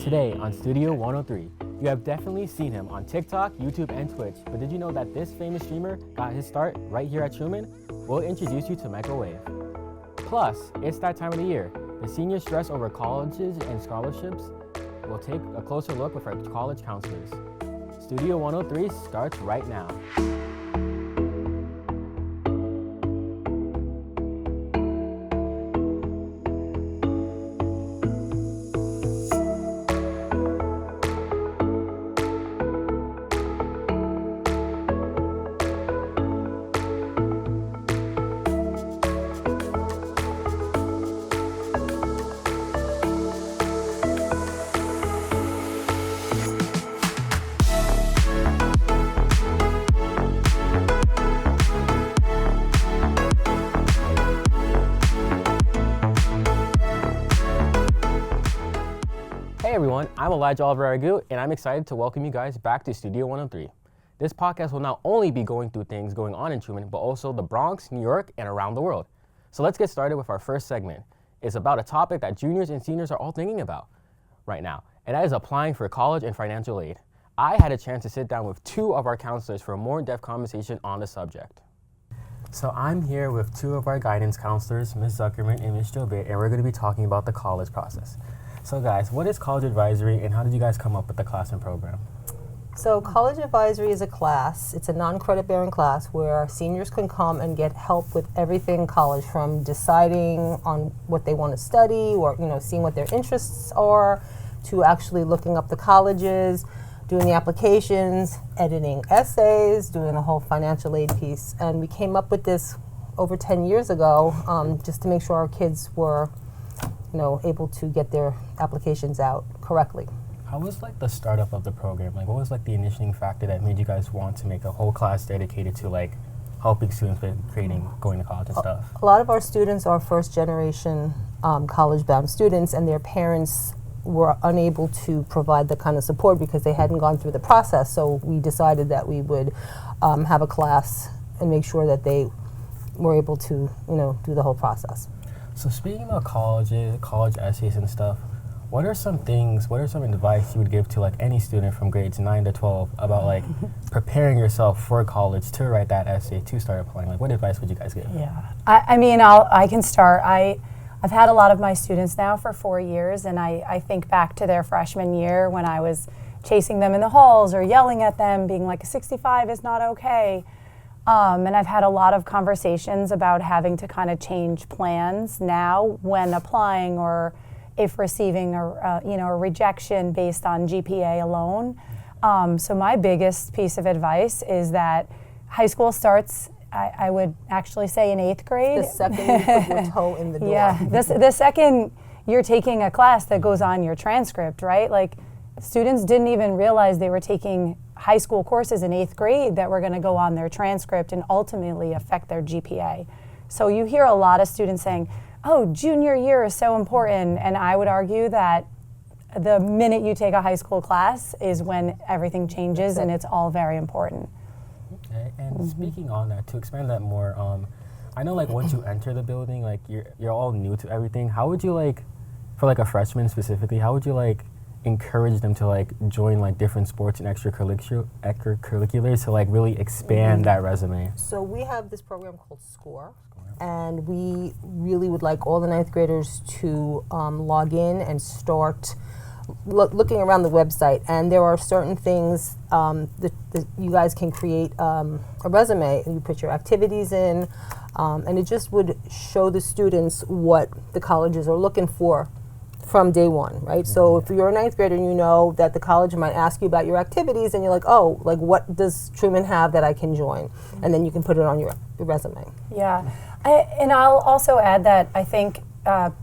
Today on Studio 103, you have definitely seen him on TikTok, YouTube, and Twitch, but did you know that this famous streamer got his start right here at Truman? We'll introduce you to Micawave. Plus, it's that time of the year. The seniors stress over colleges and scholarships. We'll take a closer look with our college counselors. Studio 103 starts right now. Hey everyone, I'm Elijah Oliverragoo, and I'm excited to welcome you guys back to Studio 103. This podcast will not only be going through things going on in Truman, but also the Bronx, New York, and around the world. So let's get started with our first segment. It's about a topic that juniors and seniors are all thinking about right now, and that is applying for college and financial aid. I had a chance to sit down with two of our counselors for a more in-depth conversation on the subject. So I'm here with two of our guidance counselors, Ms. Zuckerman and Ms. Jobit, and we're going to be talking about the college process. So guys, what is college advisory and how did you guys come up with the class and program? So college advisory is a class. It's a non-credit bearing class where seniors can come and get help with everything college, from deciding on what they want to study or seeing what their interests are, to actually looking up the colleges, doing the applications, editing essays, doing the whole financial aid piece. And we came up with this over 10 years ago just to make sure our kids were able to get their applications out correctly. How was the startup of the program? What was the initiating factor that made you guys want to make a whole class dedicated to helping students with going to college and stuff? A lot of our students are first generation college-bound students, and their parents were unable to provide the kind of support because they hadn't gone through the process. So we decided that we would have a class and make sure that they were able to do the whole process. So speaking about college essays and stuff, what are some advice you would give to any student from grades 9 to 12 about preparing yourself for college to write that essay, to start applying? What advice would you guys give? Yeah, I can start. I've had a lot of my students now for 4 years, and I think back to their freshman year when I was chasing them in the halls or yelling at them, being like, a 65 is not okay. And I've had a lot of conversations about having to kind of change plans now when applying, or if receiving a rejection based on GPA alone. So my biggest piece of advice is that high school starts, I would actually say, in 8th grade. The second you put your toe in the door. Yeah, the second you're taking a class that goes on your transcript, right? Students didn't even realize they were taking high school courses in 8th grade that were going to go on their transcript and ultimately affect their GPA. So you hear a lot of students saying, oh, junior year is so important, and I would argue that the minute you take a high school class is when everything changes, and it's all very important. Okay, and speaking on that, to expand that more, I know once you enter the building, you're all new to everything. How would you for a freshman specifically, how would you encourage them to join different sports and extracurriculars to really expand that resume? So we have this program called SCORE, and we really would like all the 9th graders to log in and start looking around the website. And there are certain things that you guys can create a resume, and you put your activities in, and it just would show the students what the colleges are looking for from day one, right? So if you're a 9th grader and you know that the college might ask you about your activities, and you're like, oh, what does Truman have that I can join? And then you can put it on your resume. Yeah, and I'll also add that I think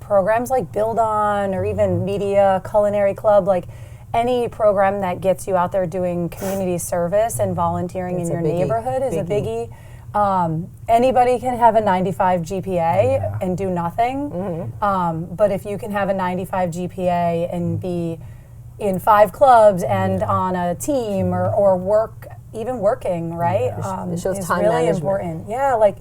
programs like Build On, or even Media Culinary Club, any program that gets you out there doing community service and volunteering in your neighborhood is a biggie. Anybody can have a 95 GPA and do nothing, but if you can have a 95 GPA and be in 5 clubs and on a team or work, even working, right? It shows is time really management. important. Yeah,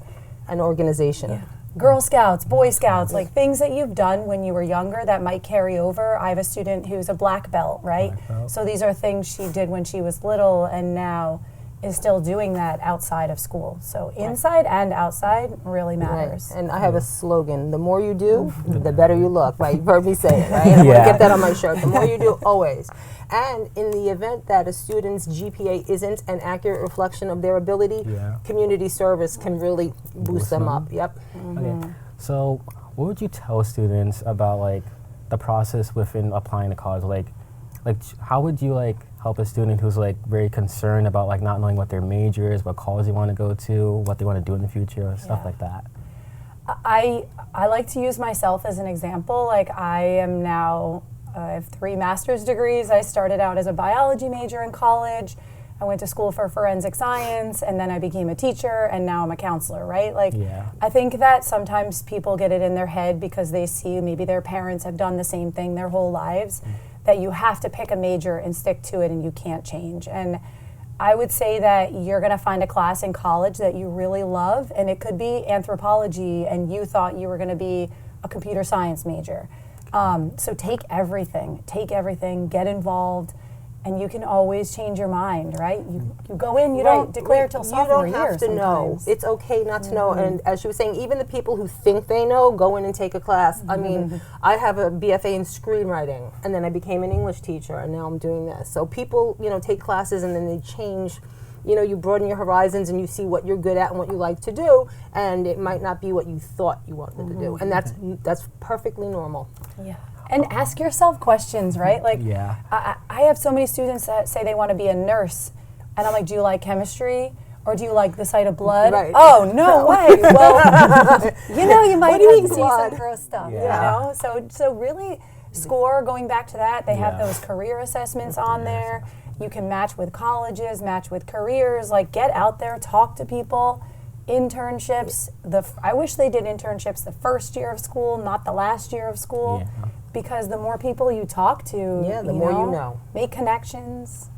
an organization. Girl Scouts, Boy Scouts, like things that you've done when you were younger that might carry over. I have a student who's a black belt, right? Black belt. So these are things she did when she was little and now is still doing that outside of school. So inside and outside really matters. Right. And I have a slogan: the more you do, the better you look. Right? You've heard me say it, right? I want to Yeah. get that on my shirt. The more you do, always. And in the event that a student's GPA isn't an accurate reflection of their ability, community service can really boost them up. Yep. Okay. So, what would you tell students about like the process within applying to college? Like how would you like help a student who's like very concerned about like not knowing what their major is, what college they want to go to, what they want to do in the future, stuff like that? I like to use myself as an example. Like I am now, I have 3 master's degrees. I started out as a biology major in college. I went to school for forensic science, and then I became a teacher, and now I'm a counselor, right? Like, I think that sometimes people get it in their head because they see maybe their parents have done the same thing their whole lives, that you have to pick a major and stick to it and you can't change. And I would say that you're gonna find a class in college that you really love, and it could be anthropology, and you thought you were gonna be a computer science major. So take everything, get involved, and you can always change your mind, right? You go in, you don't declare till sophomore year. You don't have to know. It's okay not to know. And as she was saying, even the people who think they know, go in and take a class. I mean, I have a BFA in screenwriting, and then I became an English teacher, and now I'm doing this. So people, take classes, and then they change. You broaden your horizons, and you see what you're good at and what you like to do, and it might not be what you thought you wanted to do, and that's perfectly normal. Yeah. And ask yourself questions, right? Like, I have so many students that say they want to be a nurse, and I'm like, do you like chemistry, or do you like the sight of blood? Right. Oh, no way. Well, you might have to see blood? some gross stuff, So really, SCORE, going back to that, they have those career assessments on there. You can match with colleges, match with careers, like get out there, talk to people. Internships, I wish they did internships the first year of school, not the last year of school, because the more people you talk to, the more you know. Make connections.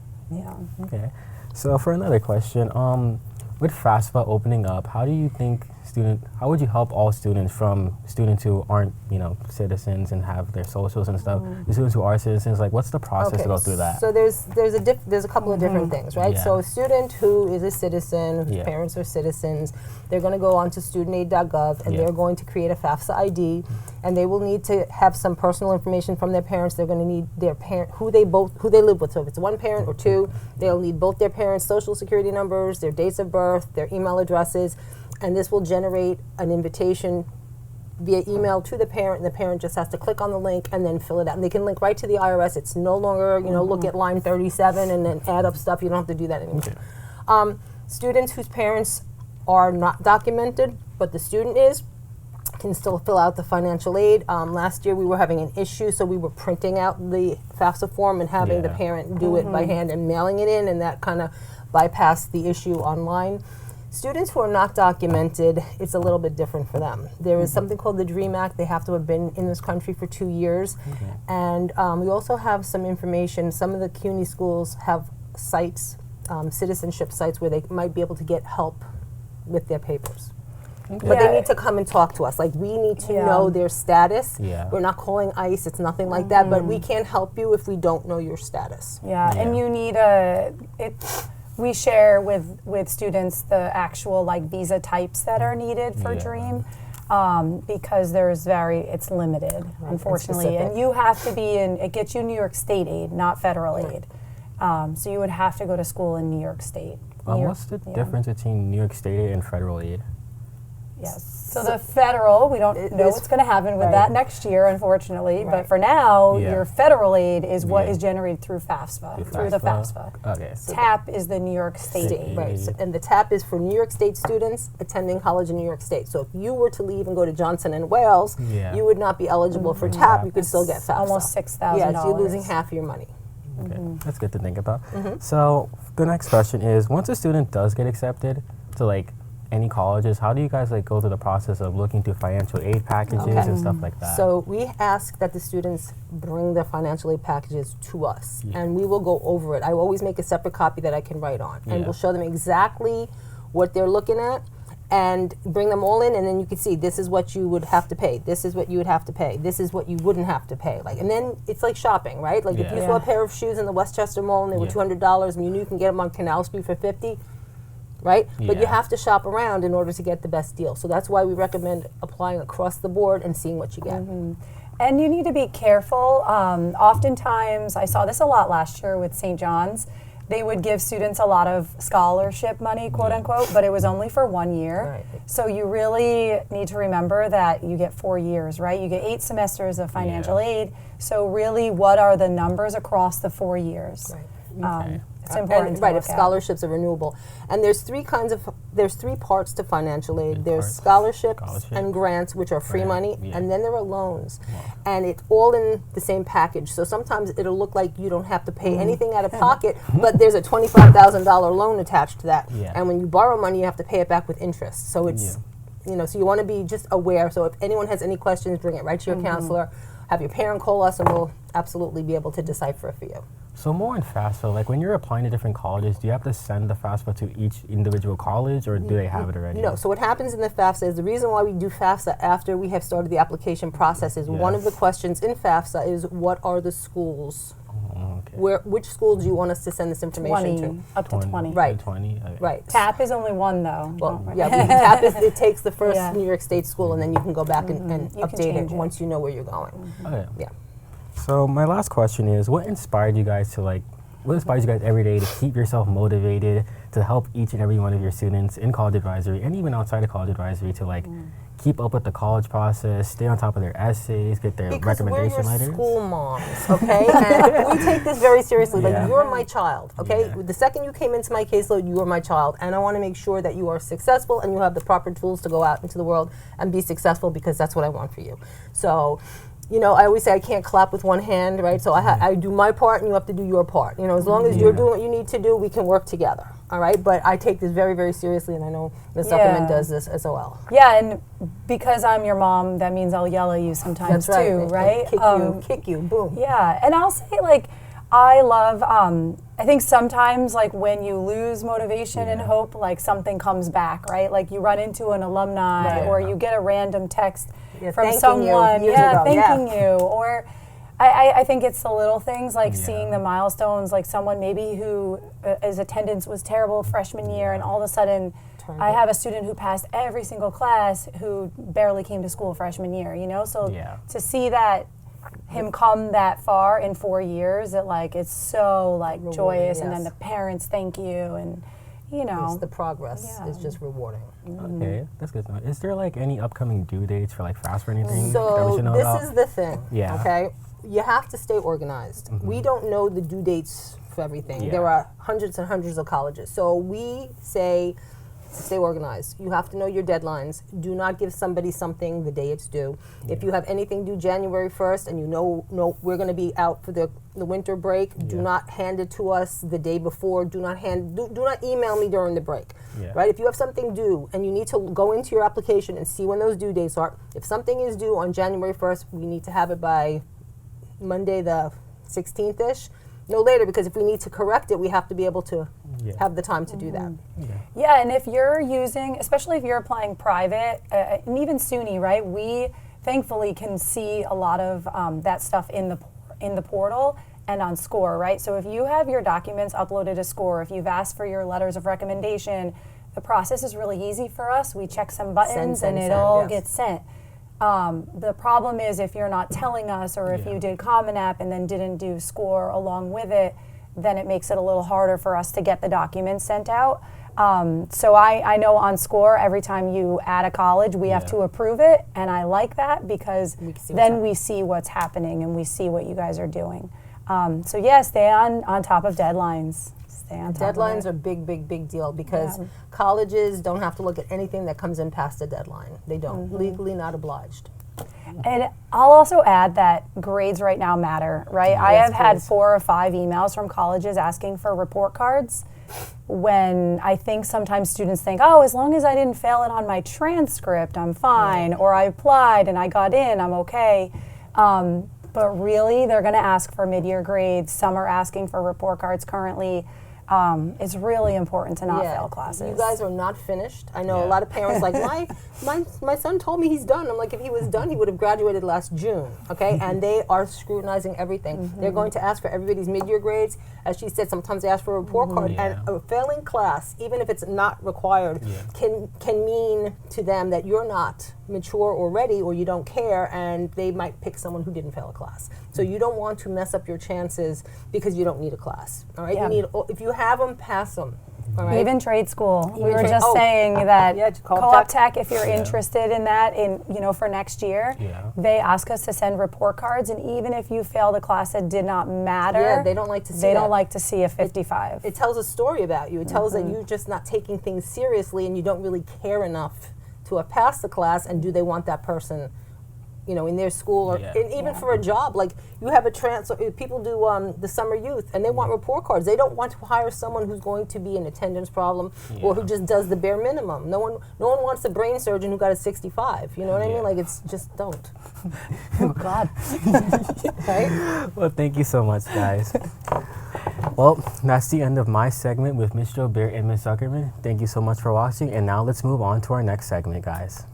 Okay. So for another question, with FAFSA opening up, how would you help all students, from students who aren't, citizens and have their socials and stuff, the students who are citizens, like what's the process to go through that? So there's a couple of different things, right? So a student who is a citizen, whose parents are citizens, they're going to go onto studentaid.gov, and they're going to create a FAFSA ID, and they will need to have some personal information from their parents. They're going to need their parent, who they live with. So if it's one parent or two, they'll need both their parents' social security numbers, their dates of birth, their email addresses, and this will generate an invitation via email to the parent, and the parent just has to click on the link and then fill it out. And they can link right to the IRS. It's no longer, look at line 37 and then add up stuff. You don't have to do that anymore. Students whose parents are not documented, but the student is, can still fill out the financial aid. Last year we were having an issue, so we were printing out the FAFSA form and having the parent do it by hand and mailing it in, and that kind of bypassed the issue online. Students who are not documented, it's a little bit different for them. There is something called the DREAM Act. They have to have been in this country for 2 years. And we also have some information. Some of the CUNY schools have sites, citizenship sites, where they might be able to get help with their papers. But they need to come and talk to us. Like, we need to know their status. We're not calling ICE, it's nothing like that, but we can't help you if we don't know your status. And you need we share with students the actual visa types that are needed for DREAM, because it's limited, unfortunately. And you have to be it gets you New York State aid, not federal aid. So you would have to go to school in New York State. What's the difference between New York State aid and federal aid? Yes. So the federal, we don't know what's going to happen with that next year, unfortunately. But for now, your federal aid is what is generated through FAFSA, through the FAFSA. Okay. So TAP is the New York State aid. Right. So, and the TAP is for New York State students attending college in New York State. So if you were to leave and go to Johnson and Wales, you would not be eligible for TAP. You could still get FAFSA. Almost $6,000. Yeah, so you're losing half of your money. Okay. That's good to think about. So the next question is, once a student does get accepted to any colleges, how do you guys go through the process of looking through financial aid packages and stuff like that? So we ask that the students bring their financial aid packages to us, and we will go over it. I always make a separate copy that I can write on, and we'll show them exactly what they're looking at, and bring them all in, and then you can see this is what you would have to pay, this is what you would have to pay, this is what you wouldn't have to pay. Like, and then it's like shopping, right? Like if you saw a pair of shoes in the Westchester Mall and they were $200 and you knew you can get them on Canal Street for $50, right? But you have to shop around in order to get the best deal. So that's why we recommend applying across the board and seeing what you get. And you need to be careful. Oftentimes, I saw this a lot last year with St. John's. They would give students a lot of scholarship money, quote unquote, but it was only for 1 year. Right. So you really need to remember that you get 4 years, right? You get 8 semesters of financial aid. So really, what are the numbers across the 4 years? Right. It's important to right, look if at. scholarships are renewable. And there's 3 parts to financial aid. There's scholarships and grants, which are free money, and then there are loans. And it's all in the same package. So sometimes it'll look like you don't have to pay anything out of pocket, but there's a $25,000 loan attached to that. And when you borrow money, you have to pay it back with interest. So it's, so you want to be just aware. So if anyone has any questions, bring it right to your counselor. Have your parent call us, and we'll absolutely be able to decipher it for you. So more in FAFSA, like when you're applying to different colleges, do you have to send the FAFSA to each individual college, or do they have it already? No, so what happens in the FAFSA is the reason why we do FAFSA after we have started the application process is one of the questions in FAFSA is what are the schools? Which schools do you want us to send this information 20, to? up to 20. Right. 20? Right. TAP is only 1 though. Well, TAP it takes the first Yeah. New York State school, and then you can go back and You can update it change it. once you know where you're going. Okay. Yeah. So my last question is, what inspired you guys every day to keep yourself motivated to help each and every one of your students in college advisory and even outside of college advisory to keep up with the college process, stay on top of their essays, get their recommendation we're letters? your school moms, okay? And we take this very seriously. Like, you're my child, okay? The second you came into my caseload, you are my child, and I want to make sure that you are successful and you have the proper tools to go out into the world and be successful, because that's what I want for you. So, I always say I can't clap with one hand, right? So I do my part, and you have to do your part. As long as you're doing what you need to do, we can work together, all right? But I take this very, very seriously, and I know Ms. Zuckerman does this as well. Yeah, and because I'm your mom, that means I'll yell at you sometimes That's right. too, right? Kick you, boom. Yeah, and I'll say I love, I think sometimes when you lose motivation and hope, something comes back, right? Like you run into an alumni or you get a random text from someone, thanking you. Or I think it's the little things seeing the milestones, someone maybe who his attendance was terrible freshman year and all of a sudden I have a student who passed every single class who barely came to school freshman year, So to see that him come that far in 4 years, it's so joyous, and then the parents thank you, and It's the progress is just rewarding. Okay, that's good to know. Is there any upcoming due dates for FAFSA or anything that we So should know this about? is the thing, Yeah. okay? You have to stay organized. We don't know the due dates for everything. There are hundreds and hundreds of colleges. So we say stay organized. You have to know your deadlines. Do not give somebody something the day it's due. If you have anything due January 1st and you know we're going to be out for the winter break, do not hand it to us the day before. Do not email me during the break. Right? If you have something due and you need to go into your application and see when those due dates are, if something is due on January 1st, we need to have it by Monday the 16th-ish. No later, because if we need to correct it, we have to be able to have the time to do that. Yeah, and if you're using, especially if you're applying private, and even SUNY, right? We thankfully can see a lot of that stuff in the portal and on SCORE, right? So if you have your documents uploaded to SCORE, if you've asked for your letters of recommendation, the process is really easy for us. We check some buttons and it all gets sent. The problem is if you're not telling us, or if you did Common App and then didn't do SCORE along with it, then it makes it a little harder for us to get the documents sent out. So I know on SCORE, every time you add a college, we have to approve it, and I like that because then we see what's happening and we see what you guys are doing. So stay on top of deadlines. Deadlines are big deal, because colleges don't have to look at anything that comes in past a deadline. They don't. Legally not obliged. And I'll also add that grades right now matter, right? I have had 4 or 5 emails from colleges asking for report cards, when I think sometimes students think, oh, as long as I didn't fail it on my transcript, I'm fine, or I applied and I got in, I'm okay. But really, they're going to ask for mid-year grades. Some are asking for report cards currently. It's really important to not Yeah. fail classes. You guys are not finished. I know a lot of parents like, my son told me he's done. I'm like, if he was done, he would have graduated last June, okay? And they are scrutinizing everything. They're going to ask for everybody's mid-year grades. As she said, sometimes they ask for a report card. And a failing class, even if it's not required, can mean to them that you're not mature or ready, or you don't care, and they might pick someone who didn't fail a class. So you don't want to mess up your chances because you don't need a class, all right? You need, if you have them, pass them, all right? Even trade school. We were trade- just saying that Co-op Co-op Tech. Tech, if you're interested in that, for next year, they ask us to send report cards, and even if you failed a class that did not matter, Yeah, they don't like to see They that. don't like to see a 55. It tells a story about you. It tells that you're just not taking things seriously, and you don't really care enough to have passed the class, and do they want that person, in their school, or and even for a job. Like, you have a people do the summer youth, and they want report cards. They don't want to hire someone who's going to be an attendance problem or who just does the bare minimum. No one wants a brain surgeon who got a 65. You know what I mean? Like, it's just don't. Oh God. Right? Well, thank you so much, guys. Well, that's the end of my segment with Ms. Jobert and Ms. Zuckerman. Thank you so much for watching, and now let's move on to our next segment, guys.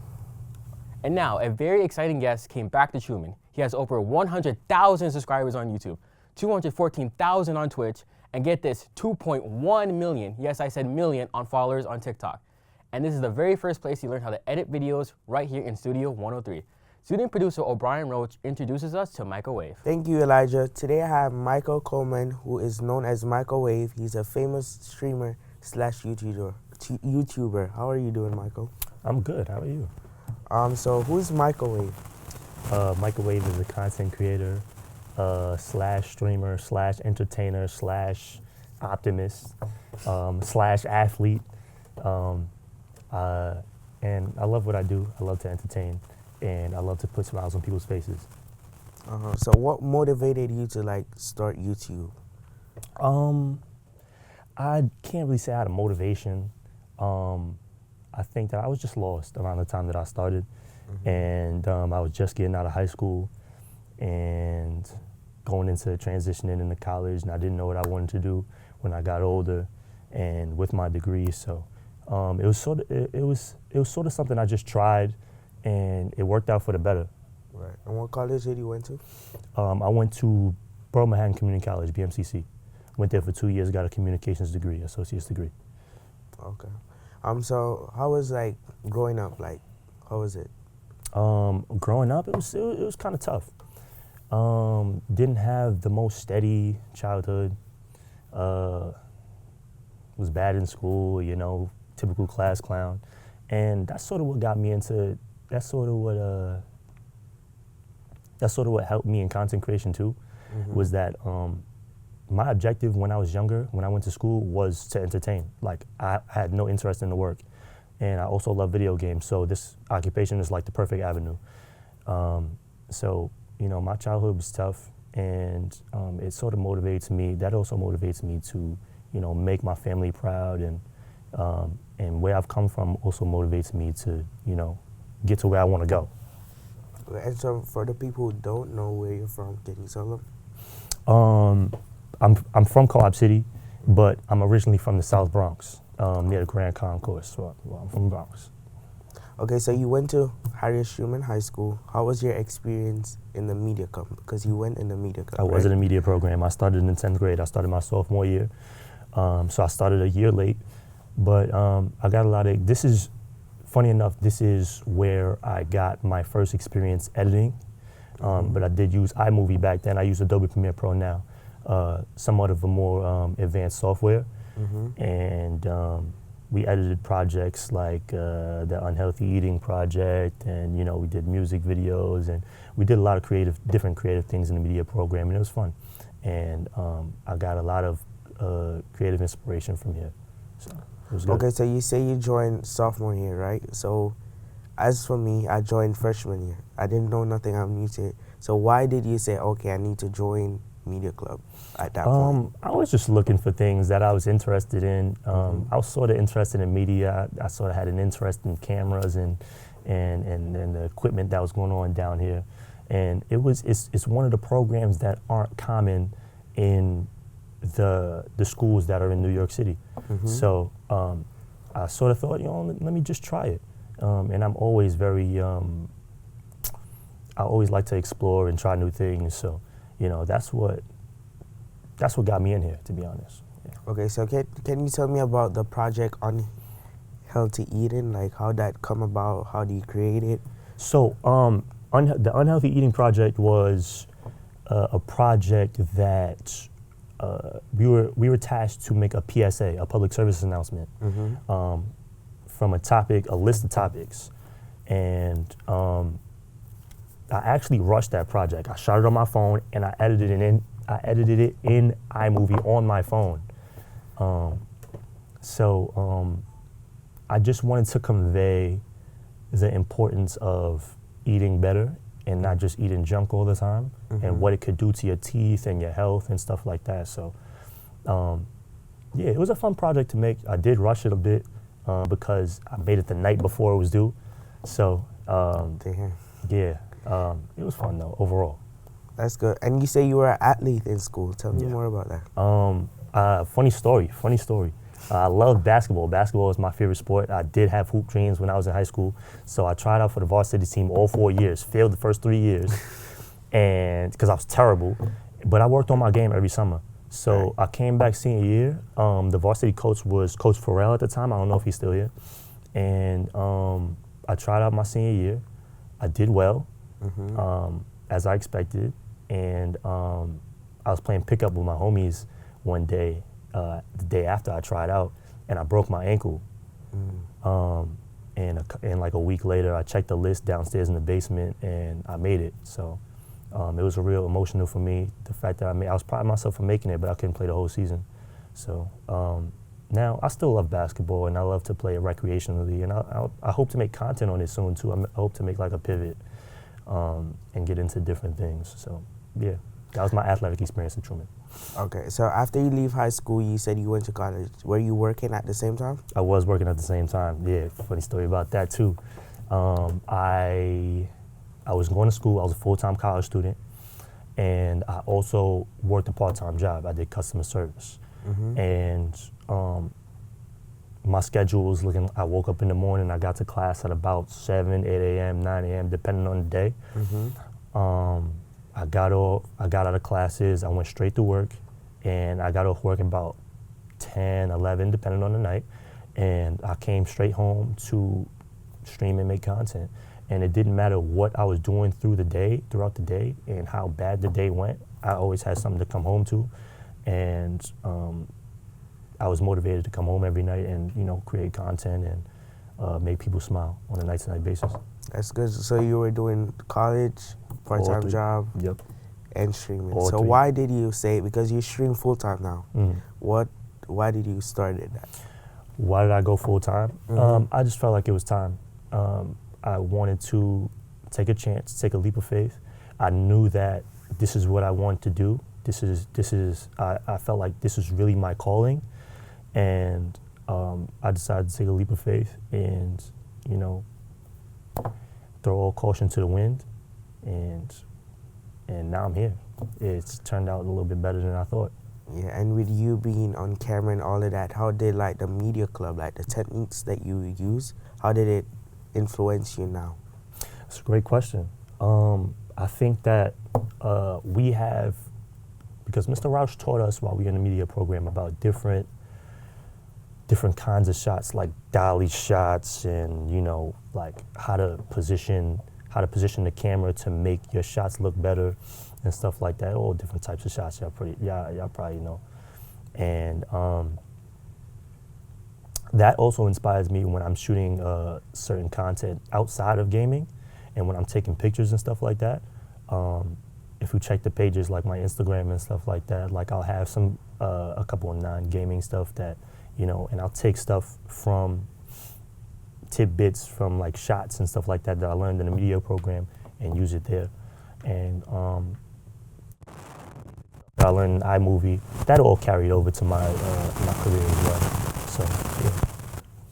And now, a very exciting guest came back to Truman. He has over 100,000 subscribers on YouTube, 214,000 on Twitch, and get this, 2.1 million, yes, I said million, on followers on TikTok. And this is the very first place he learned how to edit videos right here in Studio 103. Student producer O'Brien Roach introduces us to Micawave. Thank you, Elijah. Today I have Michael Coleman, who is known as Micawave. He's a famous streamer / YouTuber. How are you doing, Michael? I'm good. How are you? So who's Micawave? Micawave is a content creator, / streamer / entertainer / optimist / athlete. And I love what I do. I love to entertain, and I love to put smiles on people's faces. So what motivated you to start YouTube? I can't really say I had a motivation. I think that I was just lost around the time that I started, and I was just getting out of high school and going into transitioning into college, and I didn't know what I wanted to do when I got older, and with my degree. So it was sort of something I just tried, and it worked out for the better. Right. And what college did you went to? I went to Borough Manhattan Community College, BMCC. Went there for 2 years, got a communications degree, associate's degree. Okay. So how was growing up? How was it? Growing up, it was kind of tough. Didn't have the most steady childhood. Was bad in school, typical class clown, and that's sort of what got me into. That's sort of what helped me in content creation too. Was that my objective when I was younger, when I went to school, was to entertain. I had no interest in the work, and I also love video games. So this occupation is like the perfect avenue. So my childhood was tough, and it sort of motivates me. That also motivates me to make my family proud, and where I've come from also motivates me to get to where I want to go. And so for the people who don't know where you're from, can you tell them? I'm from Co-op City, but I'm originally from the South Bronx, near the Grand Concourse. So I'm from the Bronx. Okay, so you went to Harriet Truman High School. How was your experience in the media club? Because you went in the media club. I was in a media program. I started in 10th grade. I started my sophomore year. So I started a year late, but I got a lot of, funny enough, this is where I got my first experience editing. But I did use iMovie back then. I use Adobe Premiere Pro now, somewhat of a more advanced software. And we edited projects like the Unhealthy Eating Project, and we did music videos, and we did a lot of different creative things in the media program, and it was fun. And I got a lot of creative inspiration from here. So it was good. Okay, so you say you joined sophomore year, right? So as for me, I joined freshman year. I didn't know nothing. I'm new to it. So why did you say, okay, I need to join media club at that point? I was just looking for things that I was interested in. I was sort of interested in media. I sort of had an interest in cameras and the equipment that was going on down here. And it's one of the programs that aren't common in the schools that are in New York City. So I sort of thought, let me just try it. And I'm always very, I always like to explore and try new things. So, that's what got me in here, to be honest. Yeah. Okay, so can you tell me about the project on healthy eating? Like how that come about? How do you create it? So the Unhealthy Eating Project was a project that we were tasked to make a PSA, a public service announcement, from a list of topics, and I actually rushed that project. I shot it on my phone and I edited it in iMovie on my phone. So I just wanted to convey the importance of eating better and not just eating junk all the time, and what it could do to your teeth and your health and stuff like that. So, yeah, it was a fun project to make. I did rush it a bit because I made it the night before it was due. So, yeah, it was fun though, overall. That's good. And you say you were an athlete in school. Tell me more about that. Funny story. I love basketball. Basketball is my favorite sport. I did have hoop dreams when I was in high school, so I tried out for the varsity team all 4 years, failed the first 3 years, and because I was terrible, but I worked on my game every summer. So I came back senior year. The varsity coach was Coach Farrell at the time. I don't know if he's still here. And I tried out my senior year. I did well, as I expected, and I was playing pickup with my homies one day, the day after I tried out, and I broke my ankle. And like a week later, I checked the list downstairs in the basement, and I made it. So it was a real emotional for me, the fact that I was proud of myself for making it, but I couldn't play the whole season. So now I still love basketball, and I love to play it recreationally, and I hope to make content on it soon too. I hope to make like a pivot and get into different things. So yeah, that was my athletic experience at Truman. Okay, so after you leave high school, you said you went to college. Were you working at the same time? I was working at the same time. Yeah, funny story about that too. I was going to school. I was a full-time college student, and I also worked a part-time job. I did customer service, and my schedule was looking. I woke up in the morning. I got to class at about 7, 8 a.m., 9 a.m., depending on the day. I got out of classes, I went straight to work, and I got off work about 10, 11, depending on the night, and I came straight home to stream and make content. And it didn't matter what I was doing throughout the day, and how bad the day went, I always had something to come home to, and I was motivated to come home every night and, create content and make people smile on a night-to-night basis. That's good. So you were doing college, part-time job, and streaming. So why did you say, because you stream full-time now, why did you start it that? Why did I go full-time? I just felt like it was time. I wanted to take a chance, take a leap of faith. I knew that this is what I wanted to do. I felt like this is really my calling, and I decided to take a leap of faith and, throw all caution to the wind, and now I'm here. It's turned out a little bit better than I thought. Yeah, and with you being on camera and all of that, how did like the media club, like the techniques that you use, how did it influence you now? That's a great question. I think that we have, because Mr. Rausch taught us while we were in the media program about different kinds of shots, like dolly shots, and like how to position the camera to make your shots look better and stuff like that. All different types of shots. Y'all probably know. And that also inspires me when I'm shooting certain content outside of gaming, and when I'm taking pictures and stuff like that. If you check the pages like my Instagram and stuff like that, like I'll have some a couple of non-gaming stuff that, and I'll take stuff from tidbits from like shots and stuff like that I learned in the media program and use it there. And I learned in iMovie. That all carried over to my career as well. So yeah.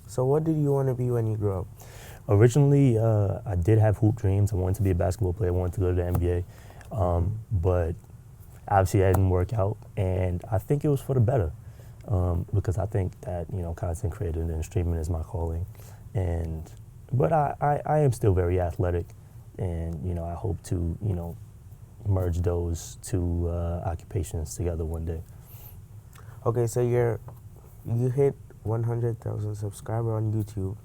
So what did you want to be when you grew up? Originally, I did have hoop dreams. I wanted to be a basketball player. I wanted to go to the NBA. But obviously that didn't work out, and I think it was for the better, because I think that, you know, content creating and streaming is my calling, but I am still very athletic, and, you know, I hope to, you know, merge those two occupations together one day. Okay, so you hit 100,000 subscribers on YouTube.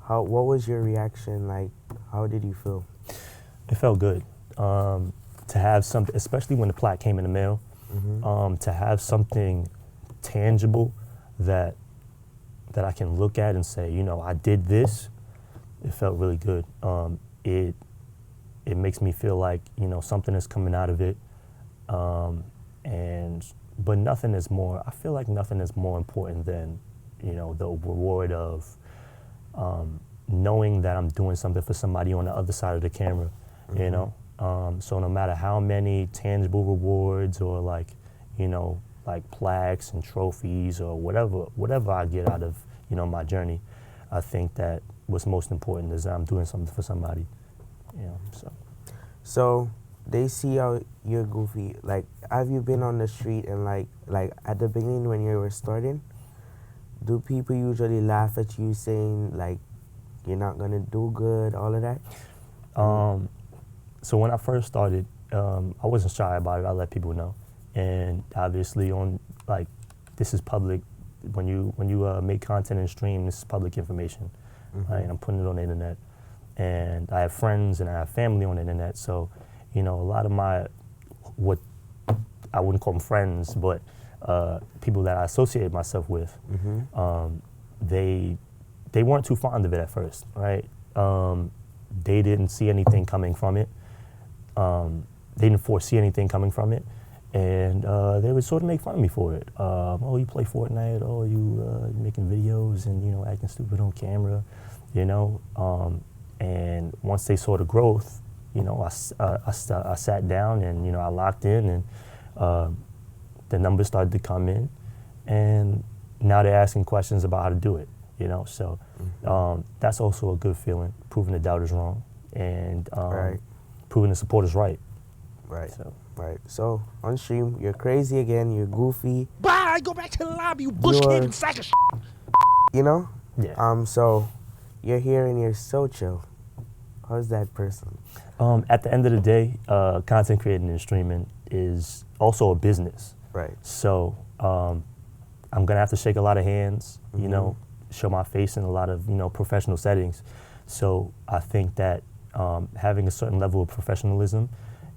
What was your reaction like? How did you feel? It felt good to have something, especially when the plaque came in the mail. To have something tangible that I can look at and say, you know, I did this. It felt really good. It makes me feel like, you know, something is coming out of it, but nothing is more. I feel like nothing is more important than, you know, the reward of knowing that I'm doing something for somebody on the other side of the camera. You know, so no matter how many tangible rewards or, like, you know, like plaques and trophies or whatever I get out of, you know, my journey, I think that what's most important is that I'm doing something for somebody. You know, so they see how you're goofy. Like, have you been on the street and like at the beginning when you were starting, do people usually laugh at you saying like you're not gonna do good, all of that? So when I first started, I wasn't shy about it. I let people know, and obviously on, like, this is public. When you make content and stream, this is public information, right? And I'm putting it on the internet, and I have friends and I have family on the internet. So, you know, a lot of what I wouldn't call them friends, but people that I associate myself with, they weren't too fond of it at first, right? They didn't see anything coming from it. They didn't foresee anything coming from it, and they would sort of make fun of me for it. Oh, you play Fortnite? Oh, you making videos and, you know, acting stupid on camera, you know? And once they saw the growth, you know, I sat down and, you know, I locked in, and the numbers started to come in, and now they're asking questions about how to do it, you know? So that's also a good feeling, proving the doubters wrong, and proving the supporters right. So on stream, you're crazy again, you're goofy. Bye, go back to the lobby, you bullshit and sack of shit. You know? Yeah. So you're here and you're so chill. How's that person? At the end of the day, content creating and streaming is also a business. Right. So I'm gonna have to shake a lot of hands, you know, show my face in a lot of, you know, professional settings. So I think that having a certain level of professionalism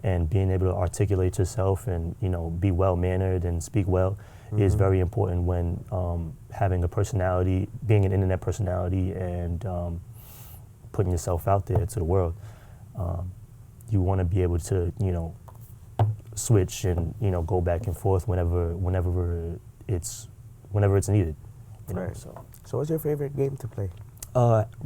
and being able to articulate yourself and, you know, be well-mannered and speak well is very important when having a personality, being an internet personality, and putting yourself out there to the world. You want to be able to, you know, switch and, you know, go back and forth whenever it's needed. You know, So what's your favorite game to play?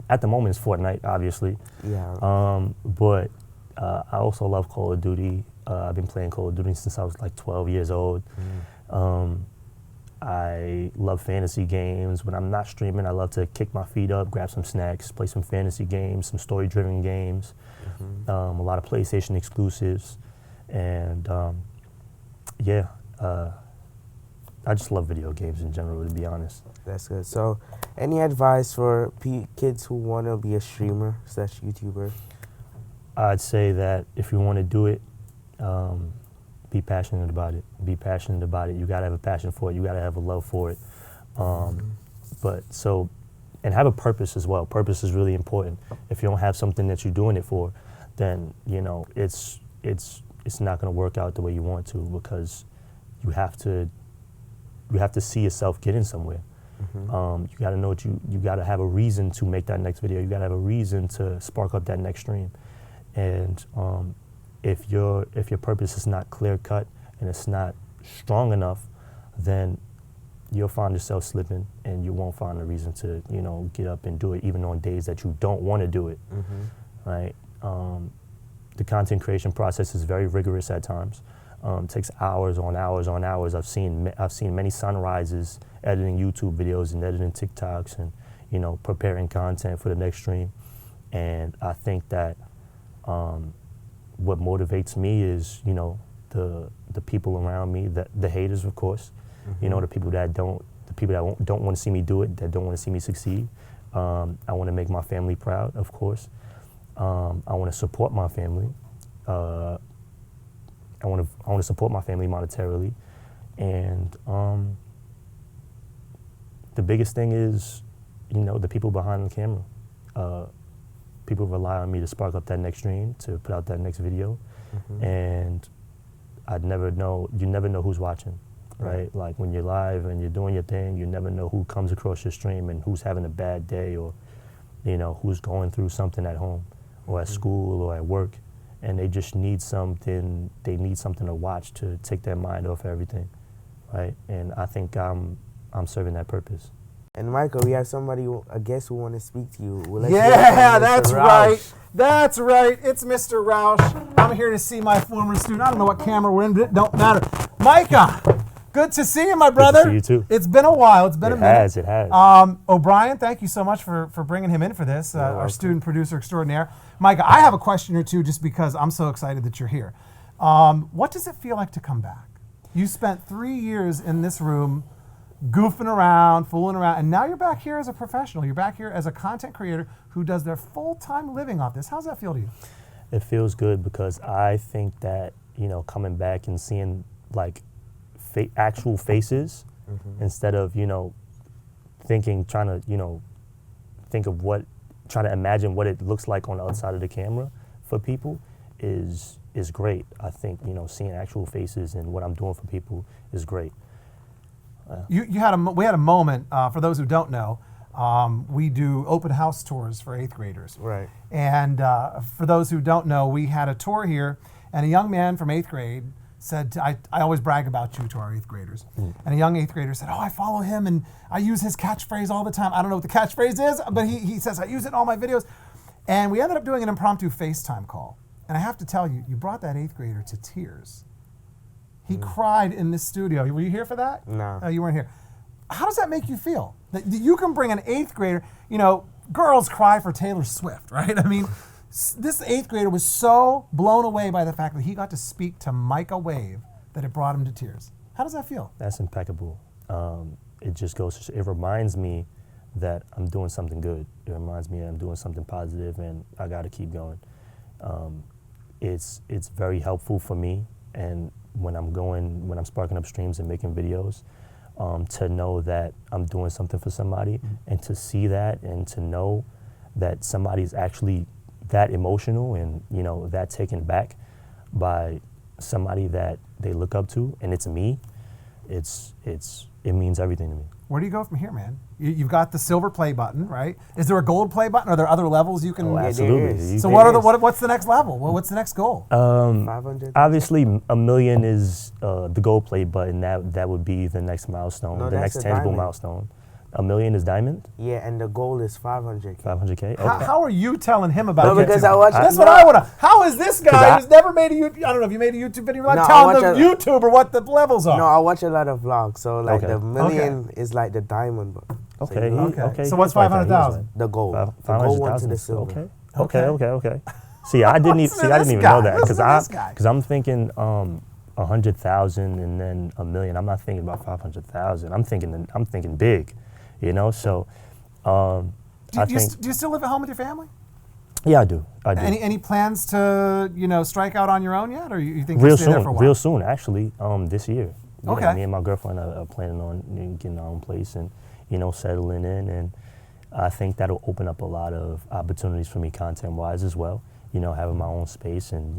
At the moment, it's Fortnite, obviously. Yeah. But I also love Call of Duty. I've been playing Call of Duty since I was like 12 years old. I love fantasy games. When I'm not streaming, I love to kick my feet up, grab some snacks, play some fantasy games, some story-driven games, a lot of PlayStation exclusives, and I just love video games in general, to be honest. That's good. So any advice for kids who want to be a streamer / YouTuber? I'd say that if you want to do it, be passionate about it. Be passionate about it. You gotta have a passion for it. You gotta have a love for it. And have a purpose as well. Purpose is really important. If you don't have something that you're doing it for, then, you know, it's not gonna work out the way you want to, because you have to see yourself getting somewhere. You gotta know what you gotta have a reason to make that next video. You gotta have a reason to spark up that next stream. And if your purpose is not clear cut and it's not strong enough, then you'll find yourself slipping, and you won't find a reason to, you know, get up and do it, even on days that you don't want to do it. Right? The content creation process is very rigorous at times. Takes hours on hours on hours. I've seen many sunrises editing YouTube videos and editing TikToks and, you know, preparing content for the next stream. And I think that what motivates me is, you know, the the people around me, the haters, of course. You know, the people that don't want to see me do it, that don't want to see me succeed. I want to make my family proud, of course. I want to support my family. I want to support my family monetarily, and the biggest thing is, you know, the people behind the camera. People rely on me to spark up that next stream, to put out that next video, and you never know who's watching, right? Like when you're live and you're doing your thing, you never know who comes across your stream and who's having a bad day, or, you know, who's going through something at home or at school or at work, and they just need something. They need something to watch to take their mind off everything, right? And I think I'm serving that purpose. And Michael, we have a guest who want to speak to you. Yeah, that's right. That's right. It's Mr. Roush. I'm here to see my former student. I don't know what camera we're in, but it don't matter. Micah, good to see you, my brother. Good to see you too. It's been a while. It's been a minute. It has. O'Brien, thank you so much for bringing him in for this, our student producer extraordinaire. Micah, I have a question or two just because I'm so excited that you're here. What does it feel like to come back? You spent 3 years in this room goofing around, fooling around, and now you're back here as a professional. You're back here as a content creator who does their full-time living off this. How's that feel to you? It feels good because I think that, you know, coming back and seeing like actual faces instead of, you know, trying to imagine what it looks like on the other side of the camera for people is great. I think, you know, seeing actual faces and what I'm doing for people is great. We had a moment, for those who don't know, we do open house tours for 8th graders. Right. And for those who don't know, we had a tour here, and a young man from 8th grade said, I always brag about you to our 8th graders. And a young 8th grader said, oh, I follow him and I use his catchphrase all the time. I don't know what the catchphrase is, but he says, I use it in all my videos. And we ended up doing an impromptu FaceTime call. And I have to tell you, you brought that 8th grader to tears. He cried in this studio. Were you here for that? No. No, you weren't here. How does that make you feel? That you can bring an 8th grader, you know, girls cry for Taylor Swift, right? I mean, this 8th grader was so blown away by the fact that he got to speak to Micawave that it brought him to tears. How does that feel? That's impeccable. It just it reminds me that I'm doing something good. It reminds me that I'm doing something positive and I got to keep going. It's very helpful for me, and when I'm sparking up streams and making videos, to know that I'm doing something for somebody, and to see that and to know that somebody's actually that emotional and, you know, that taken back by somebody that they look up to, and it's me, it means everything to me. Where do you go from here, man? You've got the silver play button, right? Is there a gold play button? Are there other levels you can? Oh, absolutely. So what's the next level? What's the next goal? 500. Obviously, 1 million is the gold play button. That would be the next milestone, No, the that's next a tangible diamond. milestone. 1 million is diamond. Yeah, and the goal is 500K. 500K. Okay. How are you telling him about No, YouTube? because I watch- That's no. what I want to. How is this guy I- who's never made a YouTube? I don't know if you made a YouTube video. You're not No, I telling watch the YouTuber what the levels are. No, I watch a lot of vlogs, so like Okay. the million is like the diamond button. So Okay. you need Okay. Okay. So what's he's right there, he's 500,000? right. the goal. The goal 500,000. one to the silver. Okay. See, I didn't Listen to even this know guy. that Listen to this guy. because I'm thinking 100,000 and then 1 million. I'm not thinking about 500,000. I'm thinking big, you know. So I Do think you still live at home with your family? yeah, I do. Any plans to strike out on your own yet, or you think Real you'll stay there soon, for a while? real soon, actually. This year. Yeah, Okay. me and my girlfriend are planning on getting our own place and settling in, and I think that'll open up a lot of opportunities for me content-wise as well. You know, having my own space and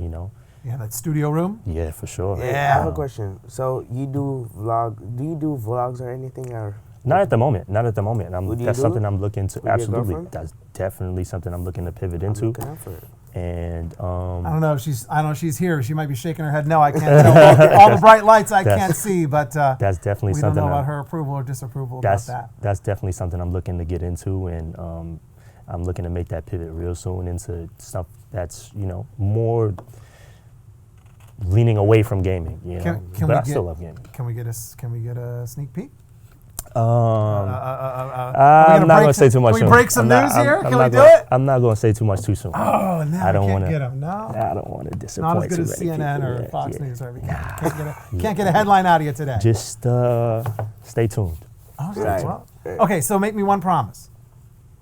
Yeah, that studio room. yeah, for sure. I have a question. So you do vlogs or anything, or Not at the moment. Not at the moment. Would you That's do something it I'm looking to. with your Absolutely, girlfriend? that's definitely something I'm looking to pivot I'm into. looking out for it? And I don't know if she's here. She might be shaking her head. No, I can't tell. All the bright lights I can't see, but that's definitely we don't something. know about her approval or disapproval about that. That's definitely something I'm looking to get into, and I'm looking to make that pivot real soon into stuff that's more leaning away from gaming. Can but we I get- still love gaming. Can we get a sneak peek? I'm not gonna say too much. Can we break some news here? Can we do gonna, it? I'm not gonna say too much too soon. Oh, no, I don't can't want get him. No, I don't want to disappoint. not as good as too many CNN people. or Fox Yeah. News. Or can't get a headline out of you today. Just stay tuned. Okay, Right. well, okay, so make me one promise.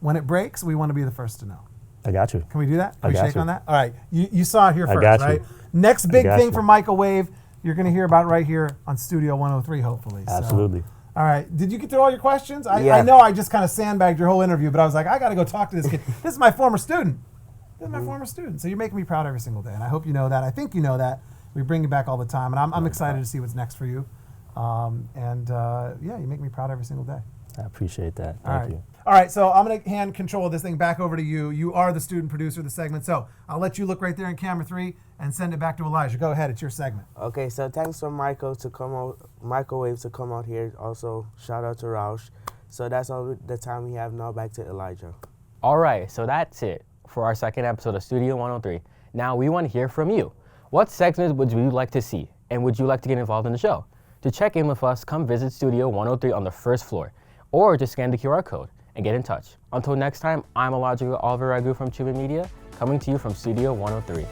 When it breaks, we want to be the first to know. I got you. Can we do that? Can I we got shake you. on that? All right, you saw it here I first, got you. right? Next big got thing you. for Micawave, you're going to hear about right here on Studio 103, hopefully. So, Absolutely. all right, did you get through all your questions? I Yeah. know I just kind of sandbagged your whole interview, but I was like, I got to go talk to this kid. This is my former student. This is my former student. So you're making me proud every single day, and I hope you know that. I think you know that. We bring you back all the time, and I'm excited to see what's next for you. Yeah, you make me proud every single day. I appreciate that. All Thank right. you. All right, so I'm going to hand control of this thing back over to you. You are the student producer of the segment, so I'll let you look right there in camera 3 and send it back to Elijah. Go ahead, it's your segment. Okay, so thanks for Micawave to come out here. Also, shout out to Roush. So that's all the time we have now. Back to Elijah. All right, so that's it for our second episode of Studio 103. Now we want to hear from you. What segments would you like to see, and would you like to get involved in the show? To check in with us, come visit Studio 103 on the first floor, or just scan the QR code and get in touch. Until next time, I'm Elijah Oliverragoo from Cuban Media, coming to you from Studio 103.